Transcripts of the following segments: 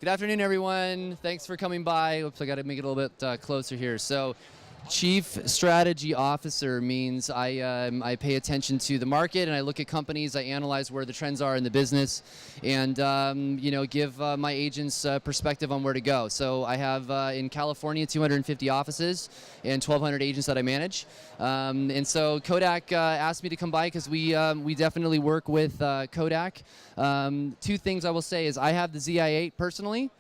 Good afternoon, everyone. Thanks for coming by. Oops, I got to make it a little bit closer here. So, Cheif Strategy Officer means I pay attention to the market and I look at companies. I analyze where the trends are in the business, and give my agents perspective on where to go. So I have in California 250 offices and 1,200 agents that I manage. And so Kodak asked me to come by because we definitely work with Kodak. Two things I will say is I have the ZI-8 personally.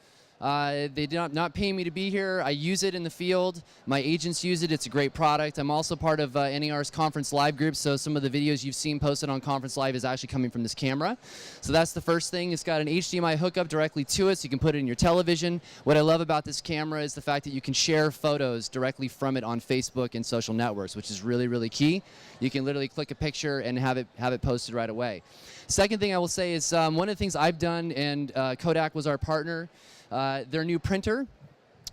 They did not pay me to be here. I use it in the field. My agents use it. It's a great product. I'm also part of NAR's Conference Live group, so some of the videos you've seen posted on Conference Live is actually coming from this camera. So that's the first thing. It's got an HDMI hookup directly to it, so you can put it in your television. What I love about this camera is the fact that you can share photos directly from it on Facebook and social networks, which is really, really key. You can literally click a picture and have it posted right away. Second thing I will say is one of the things I've done, and Kodak was our partner, their new printer.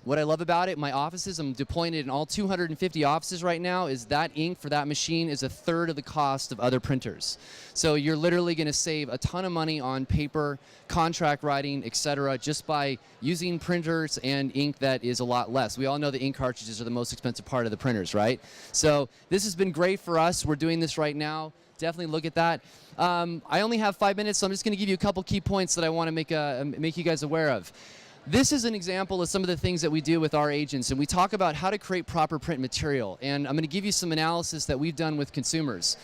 What I love about it, my offices, I'm deploying it in all 250 offices right now, is that ink for that machine is 1/3 of the cost of other printers. So you're literally going to save a ton of money on paper, contract writing, etc., just by using printers and ink that is a lot less. We all know the ink cartridges are the most expensive part of the printers, right? So this has been great for us. We're doing this right now. Definitely look at that. I only have 5 minutes, so I'm just going to give you a couple key points that I want to make you guys aware of. This is an example of some of the things that we do with our agents, and we talk about how to create proper print material. And I'm going to give you some analysis that we've done with consumers.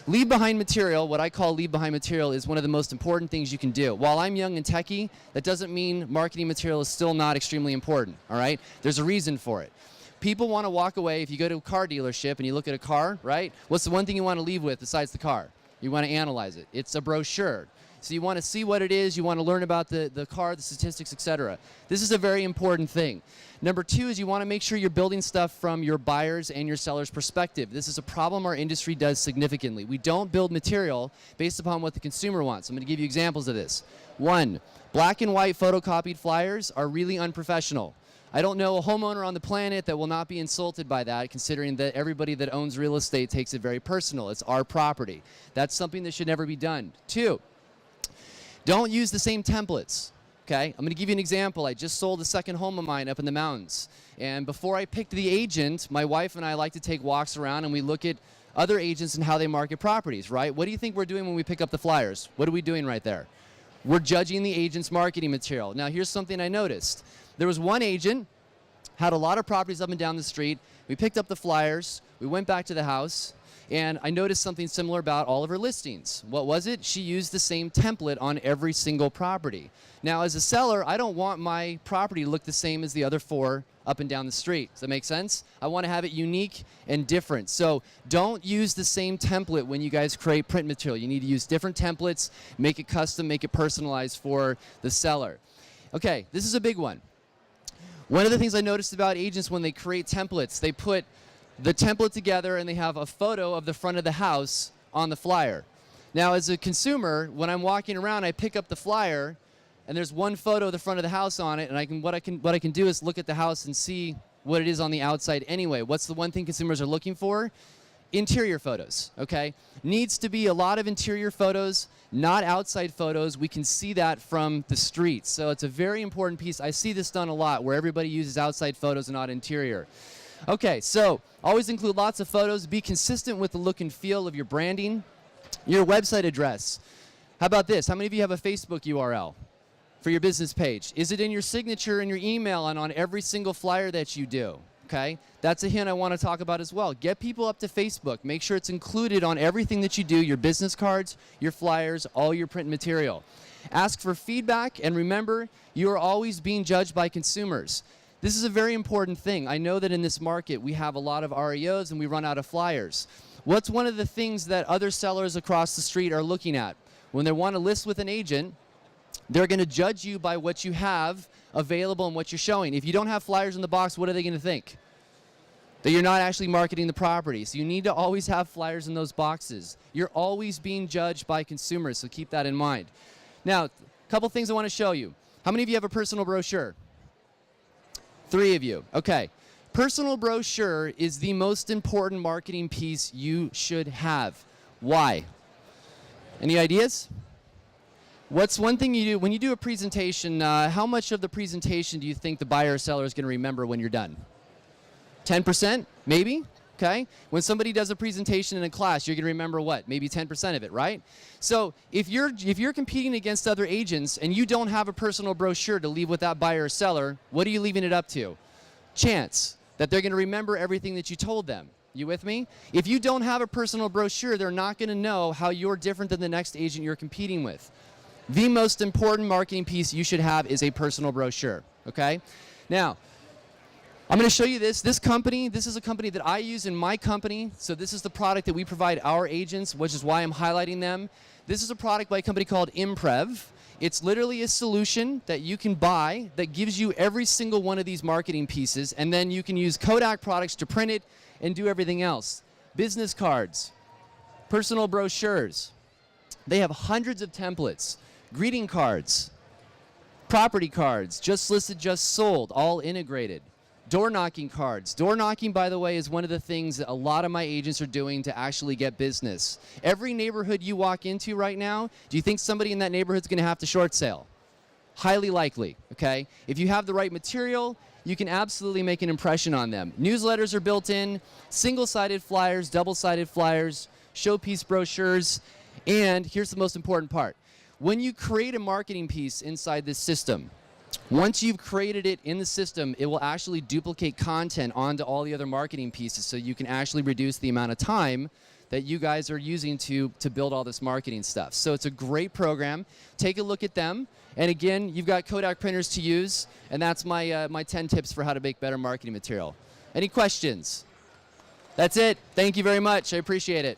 Leave behind material, what I call leave behind material, is one of the most important things you can do. While I'm young and techie, that doesn't mean marketing material is still not extremely important, all right? There's a reason for it. People want to walk away. If you go to a car dealership and you look at a car, right? What's the one thing you want to leave with besides the car? You want to analyze it. It's a brochure. So you want to see what it is, you want to learn about the car, the statistics, etc. This is a very important thing. Number two is you want to make sure you're building stuff from your buyers and your sellers' perspective. This is a problem our industry does significantly. We don't build material based upon what the consumer wants. I'm going to give you examples of this. One, black and white photocopied flyers are really unprofessional. I don't know a homeowner on the planet that will not be insulted by that, considering that everybody that owns real estate takes it very personal. It's our property. That's something that should never be done. Two, don't use the same templates, okay? I'm going to give you an example. I just sold a second home of mine up in the mountains. And before I picked the agent, my wife and I like to take walks around and we look at other agents and how they market properties, right? What do you think we're doing when we pick up the flyers? What are we doing right there? We're judging the agent's marketing material. Now, here's something I noticed. There was one agent, had a lot of properties up and down the street. We picked up the flyers. We went back to the house. And I noticed something similar about all of her listings. What was it? She used the same template on every single property. Now, as a seller, I don't want my property to look the same as the other 4 up and down the street. Does that make sense? I want to have it unique and different. So don't use the same template when you guys create print material. You need to use different templates, make it custom, make it personalized for the seller. Okay, this is a big one. One of the things I noticed about agents when they create templates, they put the template together and they have a photo of the front of the house on the flyer. Now, as a consumer, when I'm walking around, I pick up the flyer and there's one photo of the front of the house on it, and what I can do is look at the house and see what it is on the outside anyway. What's the one thing consumers are looking for? Interior photos, okay? Needs to be a lot of interior photos, not outside photos. We can see that from the streets. So it's a very important piece. I see this done a lot where everybody uses outside photos and not interior. Okay, so always include lots of photos. Be consistent with the look and feel of your branding. Your website address. How about this? How many of you have a Facebook URL for your business page? Is it in your signature and your email and on every single flyer that you do? Okay, that's a hint I want to talk about as well. Get people up to Facebook. Make sure it's included on everything that you do, your business cards, your flyers, all your print material. Ask for feedback, and remember, you are always being judged by consumers. This is a very important thing. I know that in this market we have a lot of REOs and we run out of flyers. What's one of the things that other sellers across the street are looking at? When they want to list with an agent, they're going to judge you by what you have available and what you're showing. If you don't have flyers in the box, what are they going to think? That you're not actually marketing the property. So you need to always have flyers in those boxes. You're always being judged by consumers, so keep that in mind. Now, a couple things I want to show you. How many of you have a personal brochure? 3 of you. Okay. Personal brochure is the most important marketing piece you should have. Why? Any ideas? What's one thing you do when you do a presentation? How much of the presentation do you think the buyer or seller is going to remember when you're done? 10%, maybe? Okay. When somebody does a presentation in a class, you're going to remember what? Maybe 10% of it, right? So if you're competing against other agents and you don't have a personal brochure to leave with that buyer or seller, what are you leaving it up to? Chance that they're going to remember everything that you told them. You with me? If you don't have a personal brochure, they're not going to know how you're different than the next agent you're competing with. The most important marketing piece you should have is a personal brochure, okay? Now, I'm going to show you this. This is a company that I use in my company. So this is the product that we provide our agents, which is why I'm highlighting them. This is a product by a company called Imprev. It's literally a solution that you can buy that gives you every single one of these marketing pieces, and then you can use Kodak products to print it and do everything else. Business cards, personal brochures. They have hundreds of templates. Greeting cards, property cards, just listed, just sold, all integrated. Door knocking cards. Door knocking, by the way, is one of the things that a lot of my agents are doing to actually get business. Every neighborhood you walk into right now, do you think somebody in that neighborhood is going to have to short sale? Highly likely, okay? If you have the right material, you can absolutely make an impression on them. Newsletters are built in, single-sided flyers, double-sided flyers, showpiece brochures, and here's the most important part. When you create a marketing piece inside this system, once you've created it in the system, it will actually duplicate content onto all the other marketing pieces, so you can actually reduce the amount of time that you guys are using to build all this marketing stuff. So it's a great program. Take a look at them. And again, you've got Kodak printers to use, and that's my 10 tips for how to make better marketing material. Any questions? That's it. Thank you very much. I appreciate it.